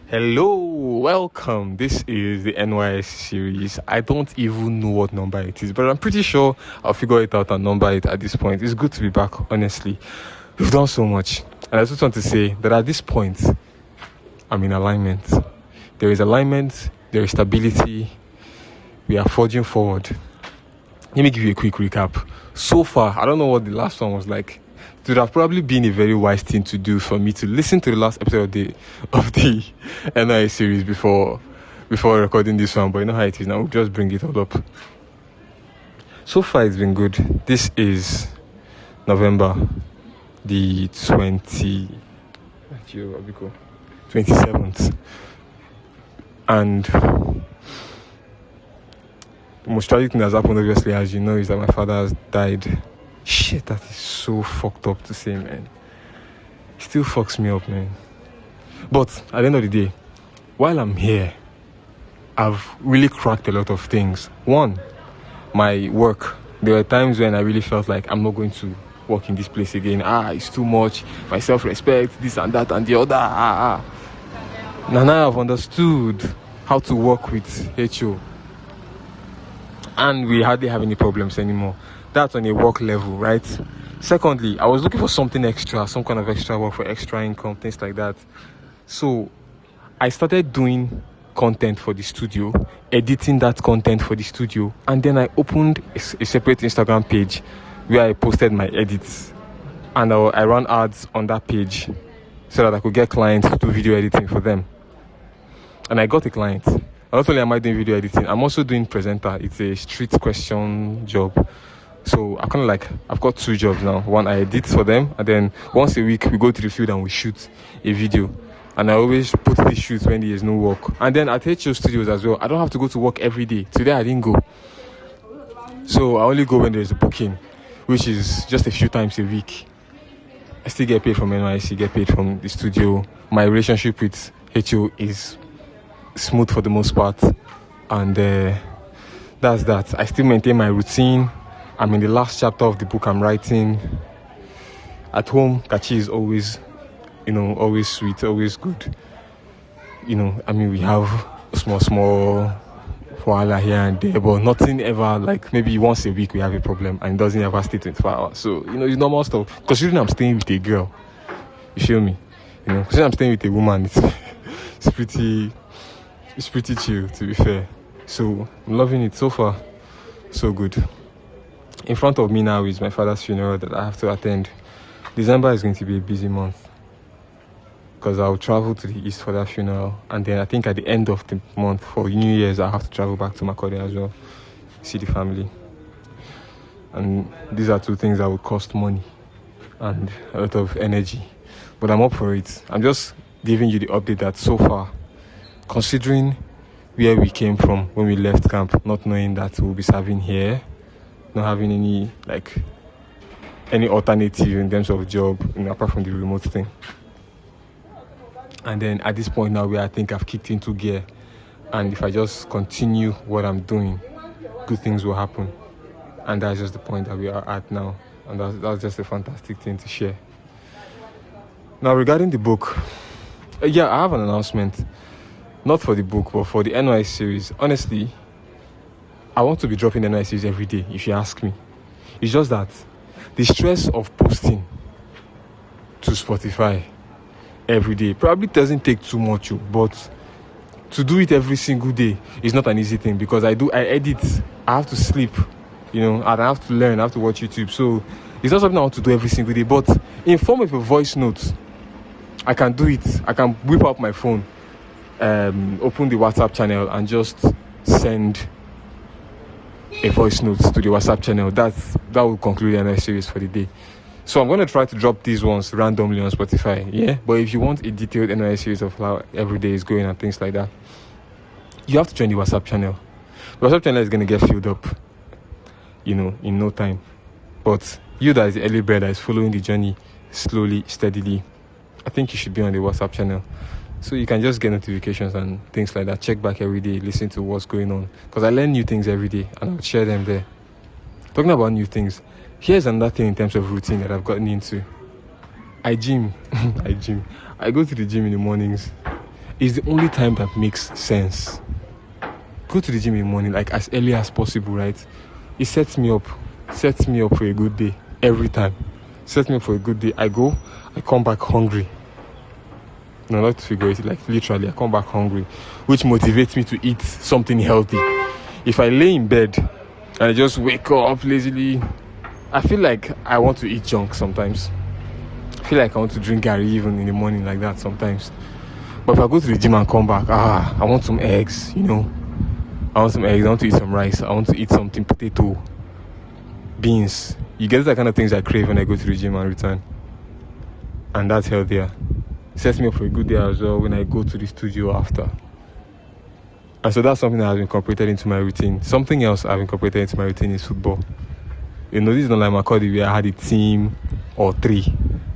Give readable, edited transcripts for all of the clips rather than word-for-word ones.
Hello, welcome. This is the NYS series. I don't even know what number it is, but I'm pretty sure I'll figure it out and number it at this point. It's good to be back, honestly. We've done so much. And I just want to say that at this point, I'm in alignment. There is alignment, there is stability. We are forging forward. Let me give you a quick recap. So far, I don't know what the last one was like. It would have probably been a very wise thing to do for me to listen to the last episode of the NIS series before recording this one. But you know how it is now. We'll just bring it all up. So far, it's been good. This is November the 27th. And the most tragic thing that's happened, obviously, as you know, is that my father has died. Shit, that is so fucked up to say, man. It still fucks me up, man. But at the end of the day, while I'm here, I've really cracked a lot of things. One, my work. There were times when I really felt like I'm not going to work in this place again. It's too much. My self-respect, this and that and the other. Now I've understood how to work with HO. And we hardly have any problems anymore. That's on a work level, right? Secondly, I was looking for something extra, some kind of extra work for extra income, things like that. So I started doing content for the studio, editing that content for the studio, and then I opened a separate Instagram page where I posted my edits, and I ran ads on that page so that I could get clients to do video editing for them. And I got a client. Not only am I doing video editing, I'm also doing presenter. It's a street question job. So I've got two jobs now. One, I edit for them, and then once a week we go to the field and we shoot a video. And I always put the shoots when there is no work. And then at HO Studios as well, I don't have to go to work every day. Today I didn't go. So I only go when there's a booking, which is just a few times a week. I still get paid from NYSC, get paid from the studio. My relationship with HO is smooth for the most part. And that's that. I still maintain my routine. I'm in the last chapter of the book I'm writing. At home, Kachi is always sweet, always good. We have small wala here and there, but nothing ever, like maybe once a week we have a problem and it doesn't ever stay 24 hours. So, it's normal stuff. Considering I'm staying with a girl, you feel me? Considering I'm staying with a woman, it's pretty chill, to be fair. So, I'm loving it so far. So good. In front of me now is my father's funeral that I have to attend. December is going to be a busy month because I'll travel to the east for that funeral, and then I think at the end of the month for New Year's I'll have to travel back to Makurdi as well, see the family. And these are two things that would cost money and a lot of energy, but I'm up for it. I'm just giving you the update that so far, considering where we came from when we left camp, not knowing that we'll be serving here, not having any alternative in terms of job, apart from the remote thing. And then at this point now where I think I've kicked into gear, and if I just continue what I'm doing, good things will happen. And that's just the point that we are at now. And that's just a fantastic thing to share. Now regarding the book, I have an announcement. Not for the book, but for the NYS series. Honestly, I want to be dropping NYS series every day, if you ask me. It's just that the stress of posting to Spotify every day probably doesn't take too much, but to do it every single day is not an easy thing, because I edit, I have to sleep, and I have to learn, I have to watch YouTube. So it's not something I want to do every single day, but in form of a voice note, I can do it. I can whip up my phone, open the WhatsApp channel and just send a voice note to the WhatsApp channel. That will conclude the NIS series for the day. So I'm going to try to drop these ones randomly on Spotify, yeah? But if you want a detailed NIS series of how every day is going and things like that, you have to join the WhatsApp channel. The WhatsApp channel is going to get filled up, in no time. But you that is the early bird that is following the journey slowly, steadily, I think you should be on the WhatsApp channel. So you can just get notifications and things like that. Check back every day, listen to what's going on. Because I learn new things every day and I'll share them there. Talking about new things, here's another thing in terms of routine that I've gotten into. I gym. I go to the gym in the mornings. It's the only time that makes sense. Go to the gym in the morning, like as early as possible, right? It sets me up for a good day every time. Sets me up for a good day. I go, I come back hungry. No, not to figure it, like literally, I come back hungry, which motivates me to eat something healthy. If I lay in bed and I just wake up lazily, I feel like I want to eat junk sometimes. I feel like I want to drink garri even in the morning like that sometimes. But if I go to the gym and come back, I want some eggs, you know. I want some eggs, I want to eat some rice, I want to eat something, potato, beans. You get that kind of things I crave when I go to the gym and return. And that's healthier. It sets me up for a good day as well when I go to the studio after. And so that's something that has been incorporated into my routine. Something else I've incorporated into my routine is football. You know, this is not like Makurdi where I had a team or three.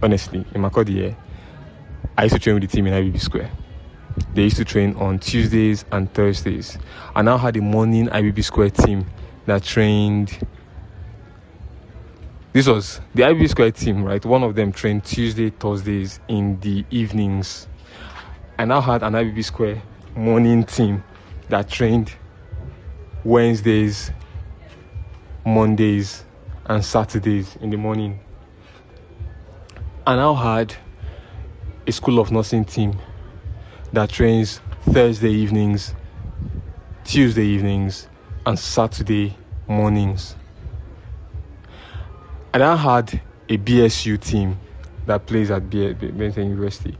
Honestly, in Makurdi, I used to train with the team in IBB Square. They used to train on Tuesdays and Thursdays. I now had a morning IBB Square team that trained. This was the IBB Square team, right? One of them trained Tuesday, Thursdays in the evenings. I now had an IBB Square morning team that trained Wednesdays, Mondays, and Saturdays in the morning. I now had a School of Nursing team that trains Thursday evenings, Tuesday evenings, and Saturday mornings. And I had a BSU team that plays at Benton University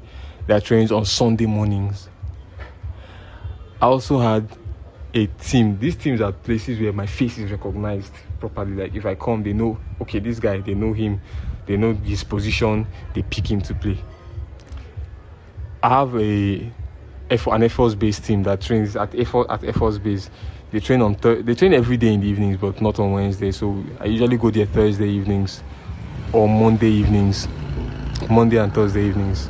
that trains on Sunday mornings. I also had a team. These teams are places where my face is recognized properly. Like if I come, they know, okay, this guy, they know him, they know his position, they pick him to play. I have an Air Force Base team that trains at Air Force Base. They train they train every day in the evenings, but not on Wednesday. So I usually go there Thursday evenings or Monday evenings, Monday and Thursday evenings.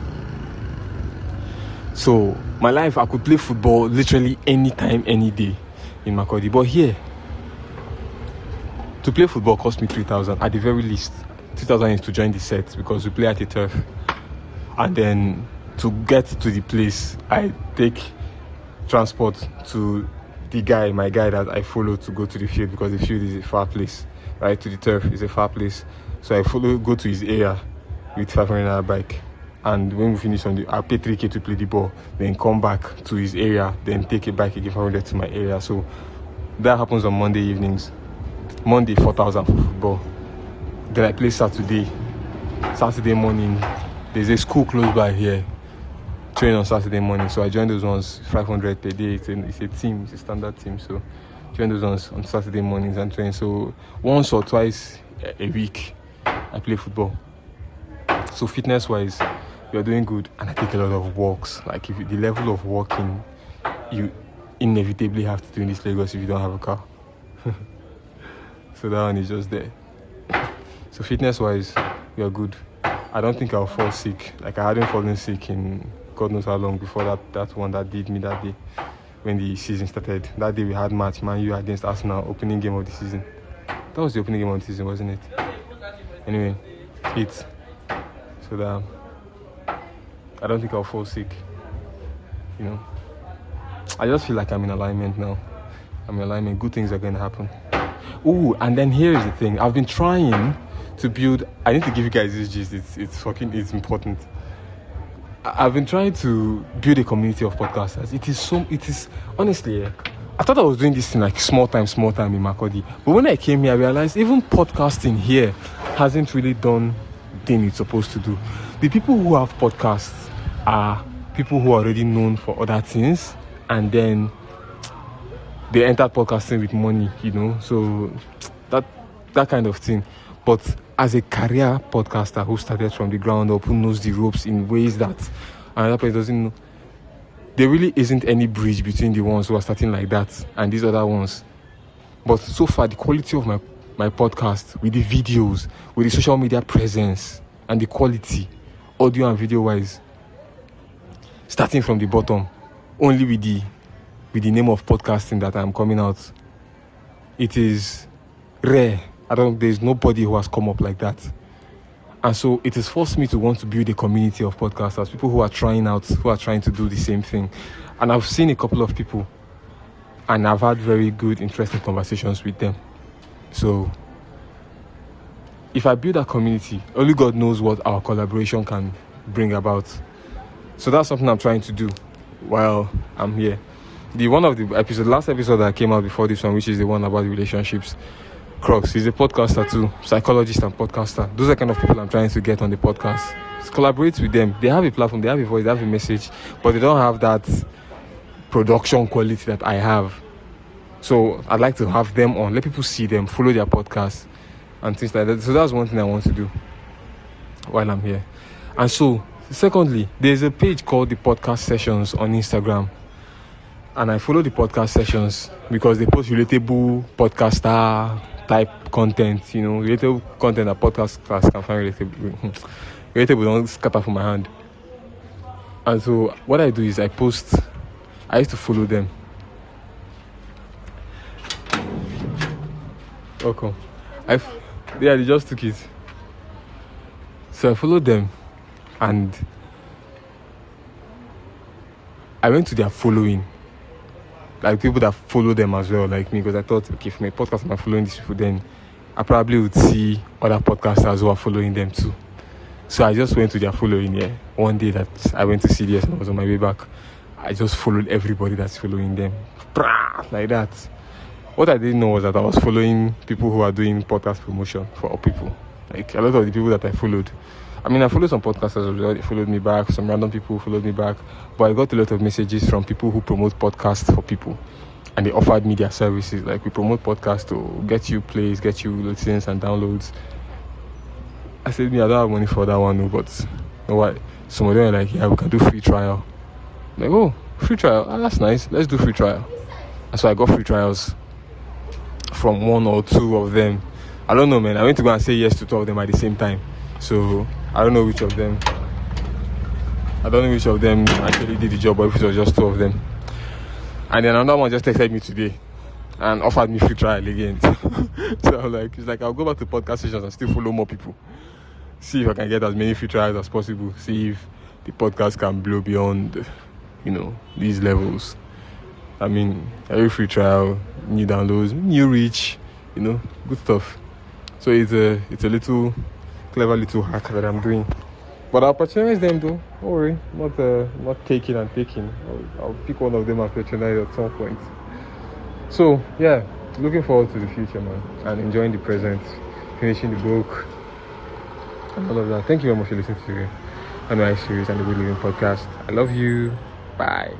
So my life, I could play football literally anytime, any day in Makurdi. But here, to play football cost me 3,000 at the very least. 2,000 is to join the set because we play at the turf. And then to get to the place, I take transport to my guy that I follow to go to the field because the field is a far place, right? To the turf is a far place. So I go to his area with 500 naira bike. And when we finish I'll pay 3K to play the ball, then come back to his area, then take a bike again 500 to my area. So that happens on Monday evenings. Monday, 4,000 for football. Then I play Saturday morning. There's a school close by here. Train on Saturday morning, so I join those ones 500 per day. It's a team, it's a standard team, so join those ones on Saturday mornings and train. So once or twice a week I play football. So fitness wise, you're doing good. And I take a lot of walks. Like the level of walking you inevitably have to do in this Lagos if you don't have a car. So that one is just there. So fitness wise, you're good. I don't think I'll fall sick. Like I hadn't fallen sick in God knows how long before that one that did me that day when the season started. That day we had match Man U against Arsenal, opening game of the season. That was the opening game of the season, wasn't it? Anyway, so that I don't think I'll fall sick. You know, I just feel like I'm in alignment now. I'm in alignment. Good things are going to happen. Ooh, and then here is the thing. I've been trying to build. I need to give you guys this gist. It's important. I've been trying to build a community of podcasters. It is honestly, I thought I was doing this in like small time in Makurdi. But when I came here, I realized even podcasting here hasn't really done the thing it's supposed to do. The people who have podcasts are people who are already known for other things, and then they entered podcasting with money, you know. So that kind of thing. But as a career podcaster who started from the ground up, who knows the ropes in ways that another person doesn't know, there really isn't any bridge between the ones who are starting like that and these other ones. But so far, the quality of my podcast, with the videos, with the social media presence, and the quality, audio and video wise, starting from the bottom, only with the name of podcasting that I'm coming out, it is rare. There's nobody who has come up like that. And so it has forced me to want to build a community of podcasters, people who are trying to do the same thing. And I've seen a couple of people, and I've had very good, interesting conversations with them. So if I build a community, only God knows what our collaboration can bring about. So that's something I'm trying to do while I'm here. Last episode that came out before this one, which is the one about relationships, Crocs, he's a podcaster too, psychologist and podcaster. Those are the kind of people I'm trying to get on the podcast. Just collaborate with them. They have a platform, they have a voice, they have a message, but they don't have that production quality that I have. So I'd like to have them on, let people see them, follow their podcasts and things like that. So that's one thing I want to do while I'm here. And so, secondly, there's a page called the Podcast Sessions on Instagram. And I follow the podcast sessions because they post relatable podcaster type content, relatable content that podcasters can find relatable. Relatable don't scatter from my hand. And so what I do is I used to follow them. Welcome. They just took it. So I followed them and I went to their following. Like people that follow them as well, like me, because I thought, okay, if my podcast I'm following these people, then I probably would see other podcasters who are following them too. So I just went to their following, one day that I went to CDS and I was on my way back. I just followed everybody that's following them. Like that. What I didn't know was that I was following people who are doing podcast promotion for all people. Like a lot of the people that I followed. I followed some podcasters who followed me back, some random people who followed me back, but I got a lot of messages from people who promote podcasts for people, and they offered me their services. Like, we promote podcasts to get you plays, get you listens and downloads. I said, I don't have money for that one, but you know what? Some of them are like, yeah, we can do free trial. I'm like, oh, free trial? Oh, that's nice. Let's do free trial. And so I got free trials from one or two of them. I don't know, man. I went to go and say yes to two of them at the same time. So I don't know which of them actually did the job, or if it was just two of them. And then another one just texted me today and offered me free trial again. So I'm like, it's like, I'll go back to podcast sessions and still follow more people. See if I can get as many free trials as possible. See if the podcast can blow beyond, these levels. Every free trial, new downloads, new reach, good stuff. So it's a little clever little hack that I'm doing. But I'll patronize them though. Don't worry. Not taking and taking. I'll pick one of them and patronize at some point. So yeah, looking forward to the future, man, and enjoying the present, finishing the book and all of that. Thank you very much for listening to the NYSCERIES and the Good Living podcast. I love you. Bye.